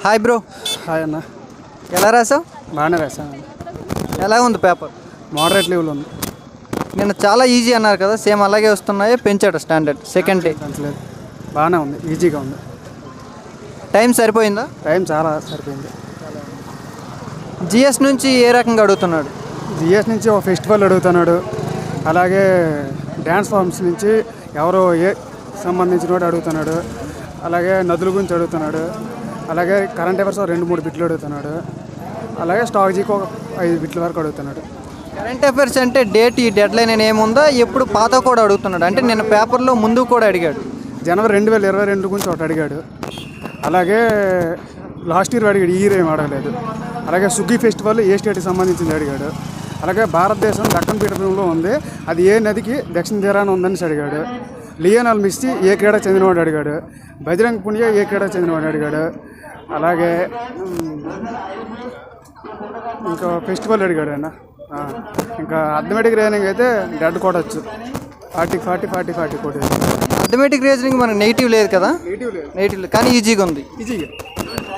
Hi bro. Hi అన్న. ఎలా రాసావు? బాగానే రాశాను. ఎలా ఉంది పేపర్? మోడరేట్ లెవెల్ ఉంది. నిన్న చాలా ఈజీ అన్నారు కదా, సేమ్ అలాగే వస్తున్నాయి, పెంచాడు స్టాండర్డ్ సెకండ్ డే? లేదు, బాగానే ఉంది, ఈజీగా ఉంది. టైం సరిపోయిందా? టైం చాలా సరిపోయింది. జిఎస్ నుంచి ఏ రకంగా అడుగుతున్నాడు? జిఎస్ నుంచి ఒక ఫెస్టివల్ అడుగుతున్నాడు, అలాగే డ్యాన్స్ ఫార్మ్స్ నుంచి ఎవరో ఏ సంబంధించిన వాడు అడుగుతున్నాడు, అలాగే నదుల గురించి అడుగుతున్నాడు, అలాగే కరెంట్ అఫైర్స్ 2-3 బిట్లు అడుగుతున్నాడు, అలాగే స్టాక్ ఒక 5 బిట్ల వరకు అడుగుతున్నాడు. కరెంట్ అఫైర్స్ అంటే డేట్, ఈ డెడ్ లైన్ అని ఏముందా? ఎప్పుడు పాత కూడా అడుగుతున్నాడు అంటే నిన్న పేపర్లో ముందు కూడా అడిగాడు. జనవరి 2022 గురించి ఒకటి అడిగాడు, అలాగే లాస్ట్ ఇయర్ అడిగాడు, ఈ ఇయర్ ఏం అడగలేదు. అలాగే సుగ్గి ఫెస్టివల్ ఏ స్టేట్కి సంబంధించింది అడిగాడు, అలాగే భారతదేశం దక్కన్ పీఠభూమిలో ఉంది, అది ఏ నదికి దక్షిణ తీరాన ఉందని అడిగాడు. లియోనల్ మెస్సీ ఏ క్రీడకు చెందినవాడు అడిగాడు, బజరంగ్ పునియా ఏ క్రీడకు చెందినవాడు అడిగాడు, అలాగే ఇంకా ఫెస్టివల్ అడిగాడు ఆయన. ఇంకా అథమెటిక్ రీజనింగ్ అయితే డెడ్ కొట్టచ్చు, 40 కొట్టే. అథమెటిక్ రీజనింగ్ మనకు నెగిటివ్ లేదు కదా? నెగిటివ్ లేదు కానీ ఈజీగా ఉంది. ఈజీగా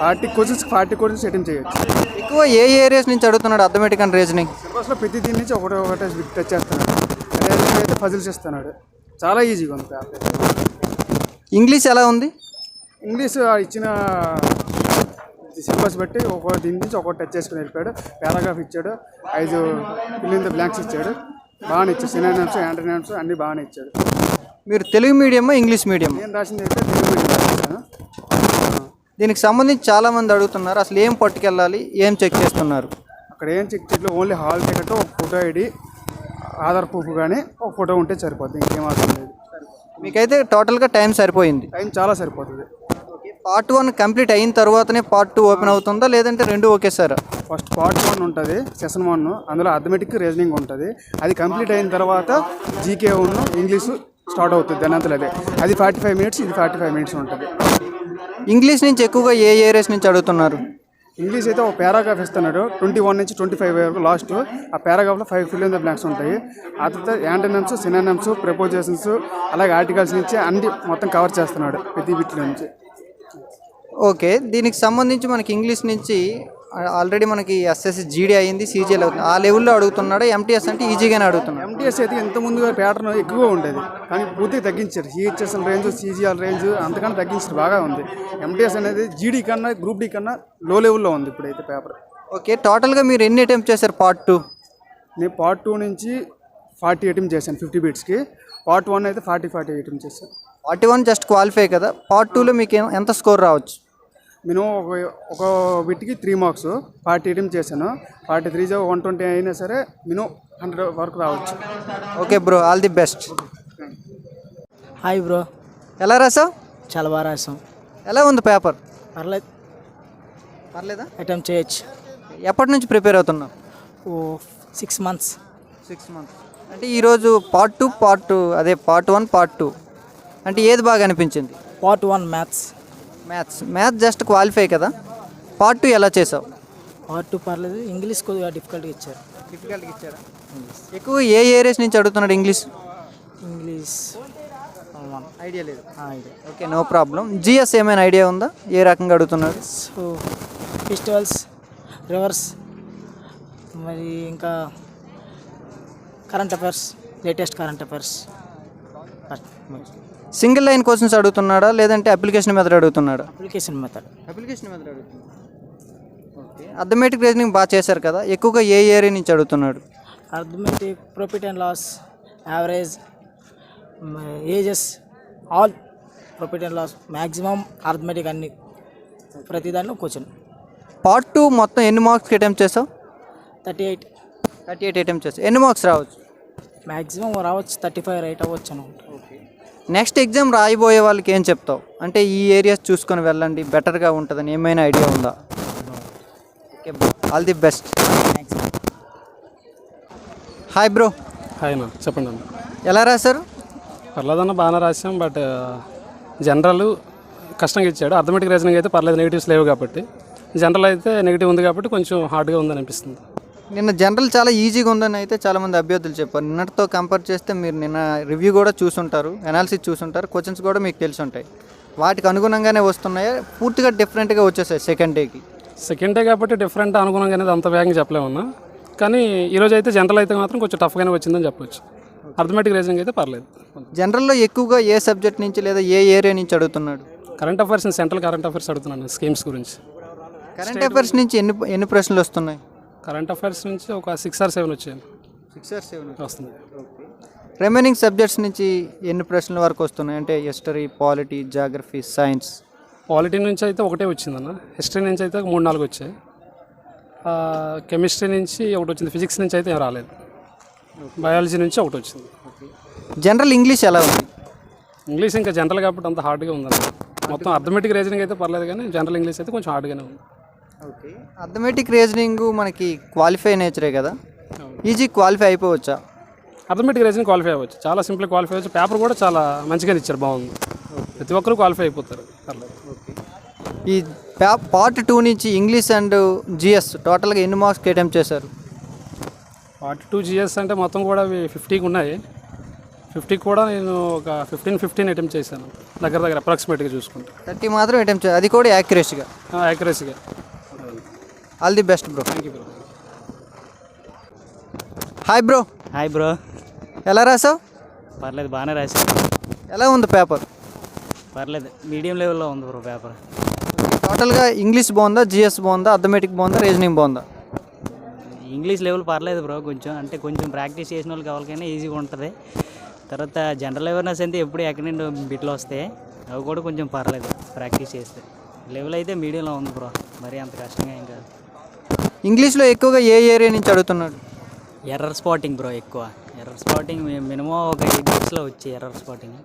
40 క్వశ్చన్స్ అటెంప్ట్ చేయొచ్చు. ఎక్కువ ఏ ఏరియాస్ నుంచి అడుగుతున్నాడు అథమెటిక్ అండ్ రీజనింగ్? సిలబస్లో ప్రతి దీని నుంచి ఒకటే టచ్ చేస్తున్నాడు. రీజనింగ్ అయితే పజిల్స్ ఇస్తున్నాడు, చాలా ఈజీగా ఉంది. ఇంగ్లీష్ ఎలా ఉంది? ఇంగ్లీష్ ఇచ్చిన సిలబస్ బట్టి దీని నుంచి ఒక్కొక్క టచ్ చేసుకుని వెళ్ళిపోయాడు. పారాగ్రాఫ్ ఇచ్చాడు, 5 ఫిల్ ఇన్ ద బ్లాంక్స్ ఇచ్చాడు, బాగానే ఇచ్చాడు. సినానిమ్స్, యాంటోనిమ్స్ అన్నీ బాగానే ఇచ్చాడు. మీరు తెలుగు మీడియమా ఇంగ్లీష్ మీడియం? నేను రాసింది అయితే తెలుగు మీడియం రాశాను. దీనికి సంబంధించి చాలామంది అడుగుతున్నారు, అసలు ఏం పట్టుకెళ్ళాలి, ఏం చెక్ చేస్తున్నారు? అక్కడ ఏం చెక్ చేయట్లేదు, ఓన్లీ హాల్ టికెట్, ఒక ఫోటో ఐడి, ఆధార్ ప్రూఫ్ కానీ ఒక ఫోటో ఉంటే సరిపోతుంది, ఇంకేం అవసరం లేదు. మీకైతే టోటల్గా టైం సరిపోయింది? టైం చాలా సరిపోతుంది. పార్ట్ 1 కంప్లీట్ అయిన తర్వాతనే పార్ట్ 2 ఓపెన్ అవుతుందా, లేదంటే రెండు ఒకేసారి? ఫస్ట్ పార్ట్ 1 ఉంటుంది, సెషన్ 1, అందులో అథమెటిక్ రీజనింగ్ ఉంటుంది. అది కంప్లీట్ అయిన తర్వాత జీకే ఇంగ్లీషు స్టార్ట్ అవుతుంది. దాని అంతా అది 45 మినిట్స్, ఇది 45 మినిట్స్ ఉంటుంది. ఇంగ్లీష్ నుంచి ఎక్కువగా ఏ ఏరియాస్ నుంచి అడుగుతున్నారు? ఇంగ్లీష్ అయితే ఒక పారాగ్రాఫ్ ఇస్తున్నాడు, 21 నుంచి 25 వరకు లాస్ట్. ఆ పారాగ్రాఫ్లో 5 ఫిల్ ఇన్ ద బ్లాంక్స్ ఉంటాయి. ఆ తర్వాత యాంటోనిమ్స్, సినానిమ్స్, ప్రిపోజిషన్స్, అలాగే ఆర్టికల్స్ నుంచి అన్ని మొత్తం కవర్ చేస్తున్నాడు ప్రతి బిట్ల నుంచి. ఓకే, దీనికి సంబంధించి మనకి ఇంగ్లీష్ నుంచి ఆల్రెడీ మనకి ఎస్ఎస్సి జీడీ అయింది, సీజీఎల్ అవుతుంది, ఆ లెవెల్లో అడుగుతున్నాడు. ఎంటీఎస్ అంటే ఈజీగానే అడుగుతున్నాడు. ఎంటీఎస్ అయితే ఇంత ముందుగా ప్యాటర్న్ ఎక్కువగా ఉండేది, కానీ పూర్తిగా తగ్గించారు. సిహెచ్ఎస్ఎల్ రేంజ్, సీజీఎల్ రేంజ్ అంతకన్నా తగ్గించారు, బాగా ఉంది. ఎంటీఎస్ అనేది జీడీ కన్నా, గ్రూప్ డి కన్నా లో లెవెల్లో ఉంది ఇప్పుడైతే పేపర్. ఓకే, టోటల్గా మీరు ఎన్ని అటెంప్ట్ చేశారు పార్ట్ 2? నేను పార్ట్ 2 నుంచి 40 అటెంప్ట్ చేశాను 50 బిట్స్కి. పార్ట్ 1 అయితే 40 అటెంప్ట్ చేశాను. 41 జస్ట్ క్వాలిఫై కదా. పార్ట్ 2లో మీకు ఎంత స్కోర్ రావచ్చు? నేను ఒక బిట్కి 3 మార్క్స్, 40 అటెంప్ట్ చేశాను. 43 120 అయినా సరే మినిమం 100 వరకు రావచ్చు. Okay bro, all the best. Hi bro. ఎలా రాసావు? చాలా బాగా రాసాం. ఎలా ఉంది పేపర్? పర్లేదా? అటెంప్ట్ చేయొచ్చు. ఎప్పటి నుంచి ప్రిపేర్ అవుతున్నావు? 6 మంత్స్. 6 మంత్స్ అంటే ఈరోజు పార్ట్ 2 అదే పార్ట్ 1 పార్ట్ 2 అంటే ఏది బాగా అనిపించింది? పార్ట్ 1 మ్యాథ్స్ జస్ట్ క్వాలిఫై కదా. పార్ట్ 2 ఎలా చేసావు? పార్ట్ 2 పర్లేదు, ఇంగ్లీష్ కొద్దిగా డిఫికల్ట్గా ఇచ్చారు. ఎక్కువ ఏ ఏరియాస్ నుంచి అడుగుతున్నాడు ఇంగ్లీష్ ఐడియా లేదు. Okay, no problem. జిఎస్ ఏమైనా ఐడియా ఉందా, ఏ రకంగా అడుగుతున్నాడు? సో ఫెస్టివల్స్, రివర్స్, మరి ఇంకా current affairs, latest current affairs. Single line questions అడుగుతున్నాడా, లేదంటే అప్లికేషన్ మెథడ్ అడుగుతున్నాడా? అప్లికేషన్ మెథడ్ అడుగుతున్నాడు. ఓకే, అథమెటిక్ రీజనింగ్ బాగా చేశారు కదా. ఎక్కువగా ఏ ఏరియా నుంచి అడుగుతున్నాడు? Arithmetic, profit and loss, average, ages, all profit and loss, maximum arithmetic, అన్ని ప్రతిదాన్ని క్వశ్చన్. పార్ట్ 2 మొత్తం ఎన్ని మార్క్స్కి అటెంప్ట్ చేసావు? 38 అటెంప్ట్ చేసావు. ఎన్ని మార్క్స్ రావచ్చు? మ్యాక్సిమం రావచ్చు 35 రైట్ అవ్వచ్చు అనుకుంటా. నెక్స్ట్ ఎగ్జామ్ రాయిపోయే వాళ్ళకి ఏం చెప్తావు? అంటే ఈ ఏరియాస్ చూసుకొని వెళ్ళండి, బెటర్గా ఉంటుందని ఏమైనా ఐడియా ఉందా? Okay bro, all the best. Hi bro. Hi అన్న, చెప్పండి అన్న. ఎలా రాశారు? పర్లేదన్న, బాగానే రాసాం. బట్ జనరల్ కష్టంగా ఇచ్చాడు. అథమెటిక్ రీజనింగ్ అయితే పర్లేదు, నెగిటివ్స్ లేవు కాబట్టి. జనరల్ అయితే నెగిటివ్ ఉంది కాబట్టి కొంచెం హార్డ్గా ఉందని అనిపిస్తుంది. నిన్న జనరల్ చాలా ఈజీగా ఉందని అయితే చాలామంది అభ్యర్థులు చెప్పారు. నిన్నటితో కంపేర్ చేస్తే మీరు నిన్న రివ్యూ కూడా చూసుంటారు, అనాలిసిస్ చూసుంటారు, క్వశ్చన్స్ కూడా మీకు తెలిసి ఉంటాయి. వాటికి అనుగుణంగానే వస్తున్నాయా, పూర్తిగా డిఫరెంట్గా వచ్చేసాయి సెకండ్ డేకి? సెకండ్ డే కాబట్టి డిఫరెంట్ అనుగుణంగా అనేది అంత వేగంగా చెప్పలేమన్నా, కానీ ఈరోజు అయితే జనరల్ అయితే మాత్రం కొంచెం టఫ్గానే వచ్చిందని చెప్పొచ్చు. అర్థమెటిక్ రీజనింగ్ అయితే పర్లేదు. జనరల్లో ఎక్కువగా ఏ సబ్జెక్ట్ నుంచి లేదా ఏ ఏరియా నుంచి అడుగుతున్నాడు? Current affairs, central current affairs అడుగుతున్నాను, స్కీమ్స్ గురించి. కరెంట్ అఫైర్స్ నుంచి ఎన్ని ప్రశ్నలు వస్తున్నాయి? కరెంట్ అఫైర్స్ నుంచి ఒక 6 or 7 వచ్చాయి 6 or 7 వస్తుంది. రిమైనింగ్ సబ్జెక్ట్స్ నుంచి ఎన్ని ప్రశ్నల వరకు వస్తున్నాయి? అంటే history, polity, geography, science. Polity నుంచి అయితే ఒకటే వచ్చిందన్న, హిస్టరీ నుంచి అయితే 3-4 వచ్చాయి, కెమిస్ట్రీ నుంచి ఒకటి వచ్చింది, ఫిజిక్స్ నుంచి అయితే ఏం రాలేదు, బయాలజీ నుంచి ఒకటి వచ్చింది. జనరల్ ఇంగ్లీష్ ఎలా ఉంది? ఇంగ్లీష్ ఇంకా జనరల్ కాబట్టి అంత హార్డ్గా ఉందన్న. మొత్తం అర్థమెటిక్ రీజనింగ్ అయితే పర్లేదు, కానీ జనరల్ ఇంగ్లీష్ అయితే కొంచెం హార్డ్గానే ఉంది. ఓకే. అథమెటిక్ రీజనింగ్ మనకి క్వాలిఫై నేచరే కదా, ఈజీ క్వాలిఫై అయిపోవచ్చా? అర్థమెటిక్ రీజనింగ్ క్వాలిఫై అవ్వచ్చు, చాలా సింపుల్ క్వాలిఫై అవ్వచ్చు. పేపర్ కూడా చాలా మంచిగా ఇచ్చారు, బాగుంది, ప్రతి ఒక్కరు క్వాలిఫై అయిపోతారు. పర్లేదు. ఈ పార్ట్ 2 నుంచి ఇంగ్లీష్ అండ్ జిఎస్ టోటల్గా ఎన్ని మార్క్స్ అటెంప్ట్ చేశారు? పార్ట్ 2 GS అంటే మొత్తం కూడా అవి 50కి ఉన్నాయి. 50కి కూడా నేను ఒక 15 అటెంప్ట్ చేశాను, దగ్గర దగ్గర అప్రాక్సిమేట్గా చూసుకుంటే. 30 మాత్రం అటెంప్ట్ చేశారు, అది కూడా యాక్యురసీగా? యాక్యురసీగా. All the best bro. Thank you bro. Hi bro. Hi bro. ఎలా రాసావు? పర్లేదు, బాగానే రాశాను. ఎలా ఉంది పేపర్? పర్లేదు, మీడియం లెవెల్లో ఉంది బ్రో పేపర్. టోటల్గా ఇంగ్లీష్ బాగుందా, జిఎస్ బాగుందా, అథమెటిక్ బాగుందా, రీజనింగ్ బాగుందా? ఇంగ్లీష్ లెవెల్ పర్లేదు బ్రో, కొంచెం ప్రాక్టీస్ చేసిన వాళ్ళకి ఎవరికైనా ఈజీగా ఉంటుంది. తర్వాత జనరల్ అవేర్నెస్ అయితే ఎప్పుడు ఎక్కడి నుండి బిట్లు వస్తాయి, అవి కూడా కొంచెం పర్లేదు ప్రాక్టీస్ చేస్తే. లెవెల్ అయితే మీడియంలో ఉంది బ్రో, మరీ అంత కష్టంగా ఏం కాదు. ఇంగ్లీష్లో ఎక్కువగా ఏ ఏరియా నుంచి అడుగుతున్నాడు? ఎర్రర్ స్పాటింగ్ బ్రో, ఎక్కువ ఎర్రర్ స్పాటింగ్ మినిమం ఒక 8 బిట్స్లో వచ్చాయి ఎర్రర్ స్పాటింగ్.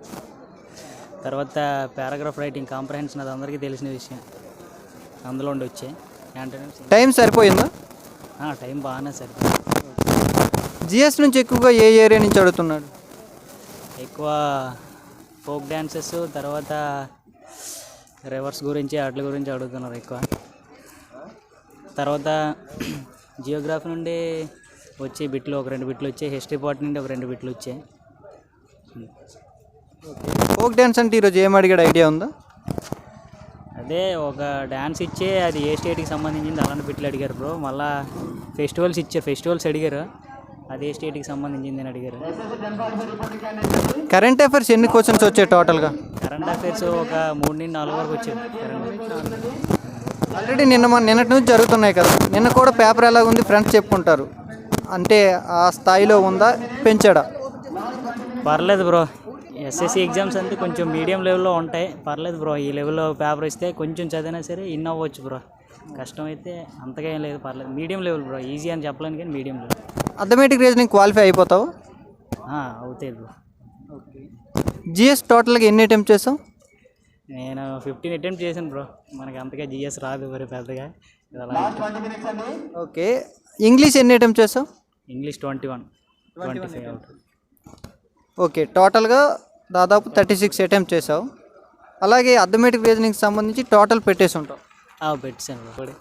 తర్వాత పారాగ్రాఫ్ రైటింగ్ కాంప్రహెన్షన్, అది అందరికీ తెలిసిన విషయం, అందులో ఉండి వచ్చాయి. టైం సరిపోయిందా? టైం బాగానే సరిపోయింది. జిఎస్ నుంచి ఎక్కువగా ఏ ఏరియా నుంచి అడుగుతున్నాడు? ఎక్కువ ఫోక్ డ్యాన్సెస్, తర్వాత రివర్స్ గురించి వాటి గురించి అడుగుతున్నారు ఎక్కువ. తర్వాత జియోగ్రఫీ నుండి వచ్చే బిట్లు ఒక 2 బిట్లు వచ్చాయి, హిస్టరీ పార్ట్ నుండి ఒక 2 బిట్లు వచ్చాయి. ఫోక్ డ్యాన్స్ అంటే ఈరోజు ఏం అడిగాడు ఐడియా ఉందా? అదే ఒక డ్యాన్స్ ఇచ్చే, అది ఏ స్టేట్కి సంబంధించింది అలాంటి బిట్లు అడిగారు బ్రో. మళ్ళీ ఫెస్టివల్స్ ఇచ్చారు, ఫెస్టివల్స్ అడిగారు, అది ఏ స్టేట్కి సంబంధించింది అని అడిగారు. కరెంట్ అఫైర్స్ ఎన్ని క్వశ్చన్స్ వచ్చాయి టోటల్గా? కరెంట్ అఫైర్స్ ఒక 3 నుండి 4 వరకు వచ్చాయి కరెంట్. ఆల్రెడీ నిన్నటి నుంచి జరుగుతున్నాయి కదా, నిన్న కూడా పేపర్ ఎలా ఉంది ఫ్రెండ్స్ చెప్పుకుంటారు, అంటే ఆ స్థాయిలో ఉందా, పెంచాడా? పర్లేదు బ్రో, ఎస్ఎస్సి ఎగ్జామ్స్ అంతే కొంచెం మీడియం లెవెల్లో ఉంటాయి. పర్లేదు బ్రో, ఈ లెవెల్లో పేపర్ ఇస్తే కొంచెం చదివినా సరే ఇన్ అవ్వచ్చు బ్రో. కష్టం అయితే అంతగా ఏం లేదు, పర్లేదు, మీడియం లెవెల్ బ్రో. ఈజీ అని చెప్పలేను కానీ medium level. Arithmetic reasoning qualify అయిపోతావు? అవుతాయి బ్రో. జిఎస్ టోటల్గా ఎన్ని అటెంప్ట్ చేసావు? నేను 15 అటెంప్ట్ చేశాను బ్రో, మనకి అంతగా జిఎస్ రాదు మరి పెద్దగా. ఓకే. ఇంగ్లీష్ ఎన్ని అటెంప్ట్ చేసావు? ఇంగ్లీష్ 21, 25 అవుతుంది. ఓకే, టోటల్గా దాదాపు 36 అటెంప్ట్ చేసావు. అలాగే అథమెటిక్ రీజనింగ్కి సంబంధించి టోటల్ పెట్టేసి ఉంటావు. పెట్టాను బ్రో.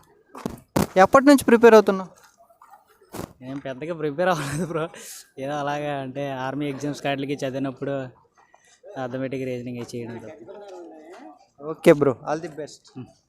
ఎప్పటి నుంచి ప్రిపేర్ అవుతున్నావు? నేను పెద్దగా ప్రిపేర్ అవ్వలేదు బ్రో, ఏదో అలాగా అంటే ఆర్మీ ఎగ్జామ్స్ వాటికి చదివినప్పుడు అథమెటిక్ రీజనింగ్ చేయడం. Okay bro, all the best.